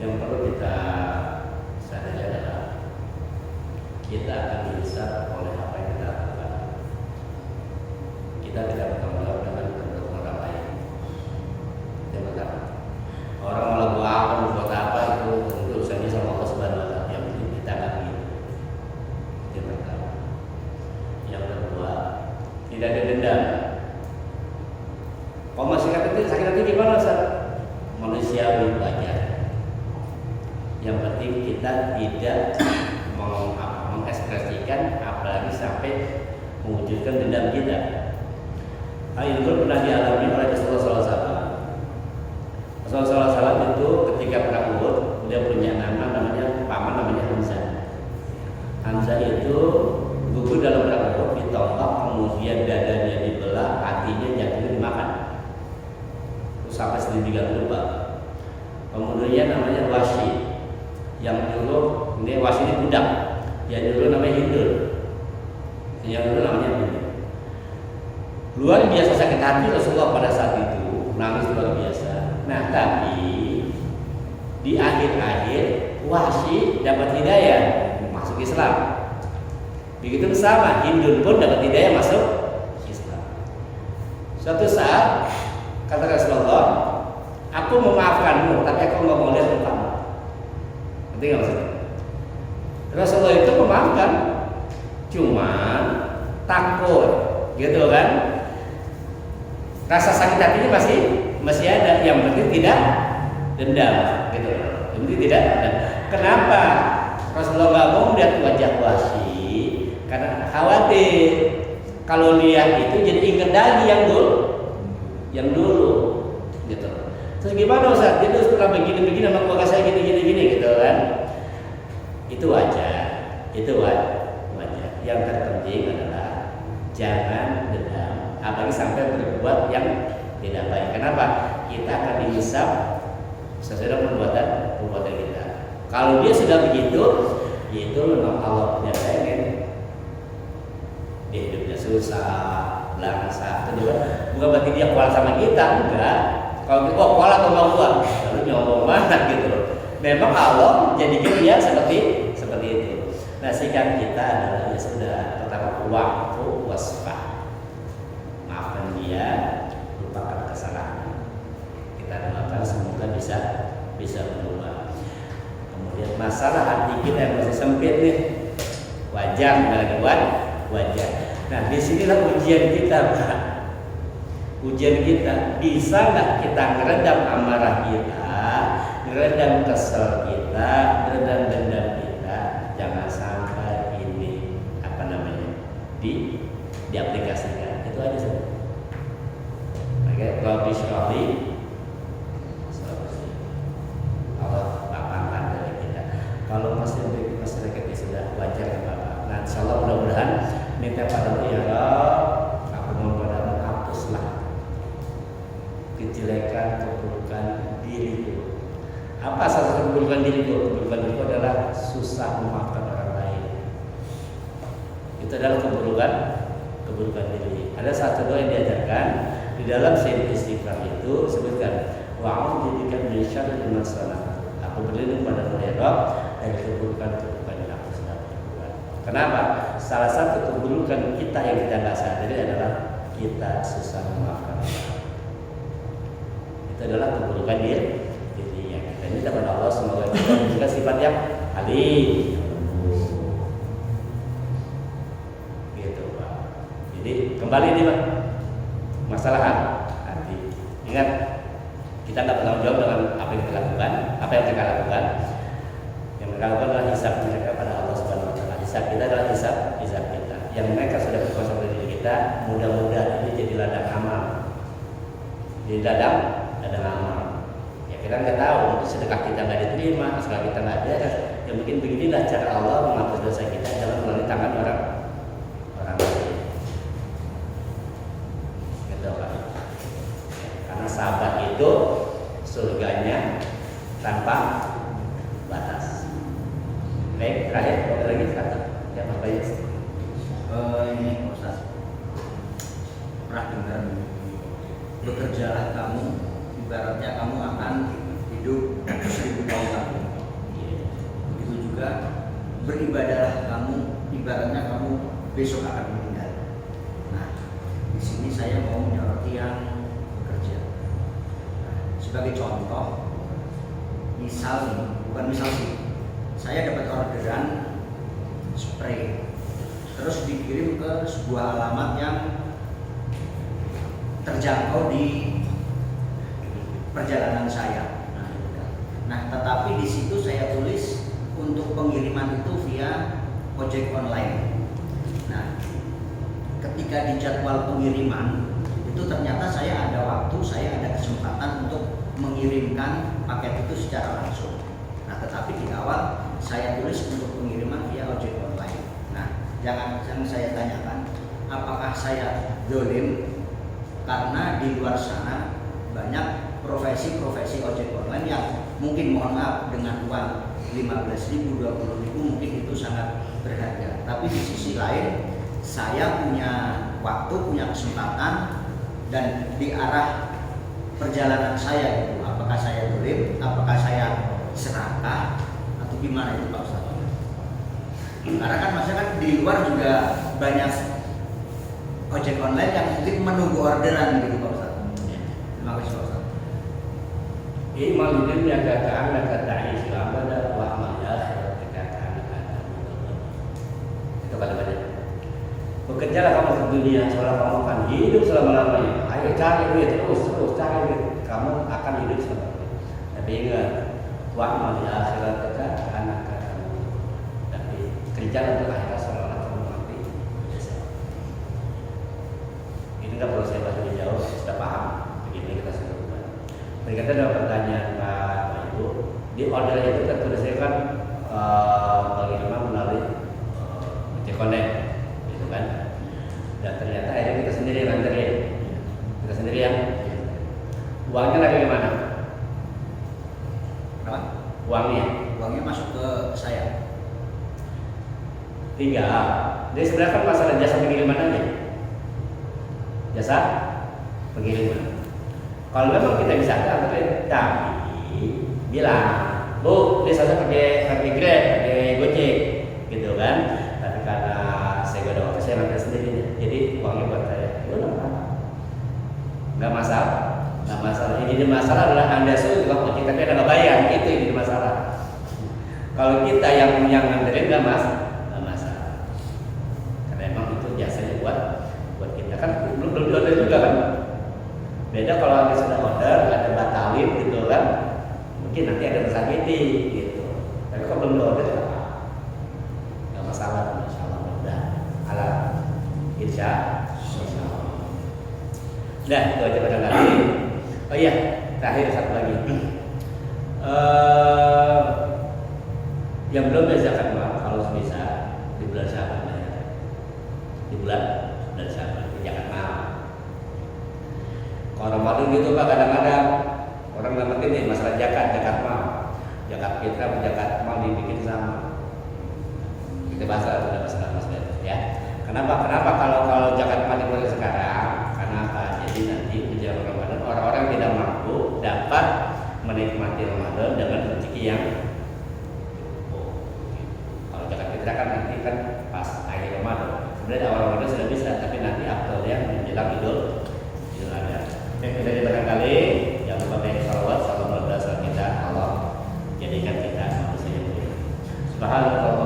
Yang perlu kita sadari adalah kita akan dihisab oleh apa yang kita lakukan. Kita tidak bertanggung jawab dengan kebutuhan orang lain. Yang pertama, orang mau buat apa, buat apa itu tentu urusannya sama Allah Subhanahu Wa Taala. Yang penting kita akan gitu. Yang pertama. Yang kedua, tidak ada dendam. Kalau masih sakit hati gimana, Ustaz? Manusiawi wajar. Yang penting kita tidak mengekspresikan, apalagi sampai mewujudkan dendam kita. Hal ini pun pernah dialami oleh Rasulullah SAW. Rasulullah SAW itu ketika perang Uhud, dia punya namanya paman namanya Hamzah. Hamzah itu gugur dalam perang Uhud, ditombak, kemudian dadanya dibelah, hatinya jatuhnya dimakan. Sampai sedemikian rupa. Kemudian namanya Wasyi. Yang dulu ini Wasyi ini budak. Yang dulu namanya Hindur. Yang dulu namanya Hindur. Luar biasa sakit hati Rasulullah pada saat itu, nangis luar biasa. Nah, tapi di akhir-akhir Wasyi dapat hidayah masuk Islam. Begitu sama Hindur pun dapat hidayah masuk Islam. Suatu saat kata Rasulullah, aku memaafkanmu, tapi aku nggak mau lihat mukamu. Nanti nggak maksudnya. Rasulullah itu memaafkan, cuma takut, gitu kan? Rasa sakit hatinya masih ada. Yang penting tidak dendam, gitu. Yang penting tidak dendam. Kenapa Rasulullah nggak mau melihat wajah Wasyi? Karena khawatir kalau lihat itu jadi ingat lagi yang dulu gitu. Terus gimana Ustaz? Dia terus pernah begini sama keluarga saya gini gitu kan. Itu wajar. Yang terpenting adalah jangan dendam, apalagi sampai berbuat yang tidak baik. Kenapa? Kita akan dihisab sesuai dengan perbuatan kita. Kalau dia sudah begitu, itu memang Allah punya pengen dia hidupnya susah, langsa, itu juga bukan berarti dia kuala sama kita, enggak. Kalau kita kuala atau mau gua, lalu nyolong mana gitu loh. Memang Allah jadikan dia seperti itu. Nah, sikap kita adalah ya sudah, pertama waktu wasfah, maafkan dia, lupakan kesalahan. Kita doakan semoga bisa berubah. Kemudian masalah hati kita yang masih sempit nih, wajar, wajar. Nah, disinilah ujian kita, Pak. Ujian kita, bisa nggak kita meredam amarah kita, meredam kesel kita, meredam dendam kita? Jangan sampai ini diaplikasikan. Itu aja saja. Oke, Rabbi Syrahli, Allah lapangkan dari kita. Kalau masyarakat sudah wajar ya Bapak. Nah, insyaallah mudah-mudahan minta pada Allah, ya Allah, aku mohon padamu, hapuslah kejelekan, keburukan diriku. Apa salah satu keburukan diriku? Keburukan diriku adalah susah memaafkan orang lain. Itu adalah keburukan diri. Ada satu doa yang diajarkan di dalam Sayyid Istighfar itu sebutkan wa'udzubika min syarri ma sana'tu. Aku berlindung padamu ya Rabb dari keburukan yang aku sedang perbuat. Kenapa? Salah satu keburukan kita yang kita nggak sadari adalah kita susah memaafkan orang. Itu adalah keburukan diri yang kita minta kepada Allah, semoga kita menunjukkan sifat yang alim. Gitu Pak. Jadi kembali nih Pak, masalah hati. Ingat, kita nggak bertanggung jawab dengan apa yang kita lakukan, apa yang mereka lakukan. Yang mereka lakukan adalah hisab mereka pada Allah Subhanahu Wa Taala. Hisab kita adalah hisab kita. Yang mereka sudah berkuasa pada diri kita, mudah-mudahan ini jadi ladang amal. Jadi ladang amal. Ya kita nggak tahu, sedekah kita nggak diterima, sedekah kita nggak ada. Ya mungkin beginilah cara Allah menghapus dosa kita dalam melalui tangan orang lain. Gitu Pak. Karena sahabat itu surganya tanpa batas. Baik, terakhir ada lagi satu. Ya Bapak ya. Ini Ustaz, pernah dengar bekerjalah kamu, ibaratnya kamu akan hidup 1000 tahun lagi. ibaratnya kamu besok akan meninggal. Nah, di sini saya mau menyoroti yang bekerja. Nah, sebagai contoh, misal nih, bukan misal sih, saya dapat orderan spray, terus dikirim ke sebuah alamat yang terjangkau di perjalanan saya. Nah, tetapi di situ saya tulis untuk pengiriman itu via ojek online. Nah, ketika di jadwal pengiriman itu ternyata saya ada waktu, saya ada kesempatan untuk mengirimkan paket itu secara langsung. Nah, tetapi di awal saya tulis untuk pengiriman via ojek online. Nah, yang saya tanyakan, apakah saya dolim? Karena di luar sana banyak profesi-profesi ojek online yang mungkin, mohon maaf, dengan uang 15.000, 20.000 mungkin itu sangat berharga. Tapi di sisi lain saya punya waktu, punya kesempatan, dan di arah perjalanan saya itu, apakah saya dolim, apakah saya serakah, atau gimana itu Pak Ustadz? Karena kan maksudnya kan di luar juga banyak ojek online yang mungkin menunggu orderan gitu Pak Ustadz. Terima kasih Pak Ustadz. Iman itu yang kata da'i Islam pada wa amal akhir dikatakan itu kata-katanya. Bekerjalah kamu di dunia seolah kamu akan hidup selama-lamanya. Ayo cari duit terus cari duit. Kamu akan hidup selama-lamanya. Tapi ingat, wa amal akhir dikatakan kamu. Tapi kerja untuk akhirat seolah kamu mati. Ini nggak perlu saya bahas lebih jauh, sudah paham. Begini kita sudah. Berikutnya ada pertanyaan Pak Ibu. Di order itu tertulisnya kan pengiriman melalui ojek online, gitu kan? Dan ternyata akhirnya kita sendiri yang nganterin, kita sendiri yang uangnya lagi gimana? Apa? Uangnya masuk ke saya. 3. Jadi sebenarnya kan masalah jasa pengiriman aja. Jasa pengiriman. Kalau memang kita bisa anterin, tapi bilang, Bu, ini saya pakai Grab, pakai Gojek, gitu kan? Tapi karena saya gak ada waktu, saya nganter sendiri. Jadi uangnya buat saya, itu nggak masalah. Nggak masalah. Yang jadi masalah adalah Anda suruh juga Gojek, tapi Anda nggak bayar, itu yang jadi masalah. Kalau kita yang nganterin nggak masalah. Karena emang itu jasanya buat kita kan belum diorder juga kan. Beda kalau Anda sudah order, ada batalin gitu kan, mungkin nanti ada tersakiti gitu. Tapi kalau belum order, nggak masalah, Masya Allah. Udah, ala insya Allah. Nah, itu aja pada kali. Oh iya, terakhir satu lagi. Yang belum ada zakat mal, kalau bisa di bulan Syaban ya. Di bulan Syaban zakat mal. Kalau Ramadan gitu Pak, kadang-kadang orang nggak ngerti nih masalah zakat mal, zakat fitrah, zakat mal dibikin sama. Kita bahas ada masalah ya. Kenapa kalau zakat mal dimulai sekarang? Karena apa? Jadi nanti menjelang Ramadan orang-orang tidak mampu dapat menikmati Ramadan dengan rezeki yang kalau zakat fitrah kan nanti kan pas akhir Ramadan. Sebenarnya awal Ramadan sudah bisa, tapi nanti afternya menjelang Idul Adha. Kita barangkali jangan lupa banyak salawat, salam berdoa kita Allah jadikan kita manusia yang mulia. Subhanallah.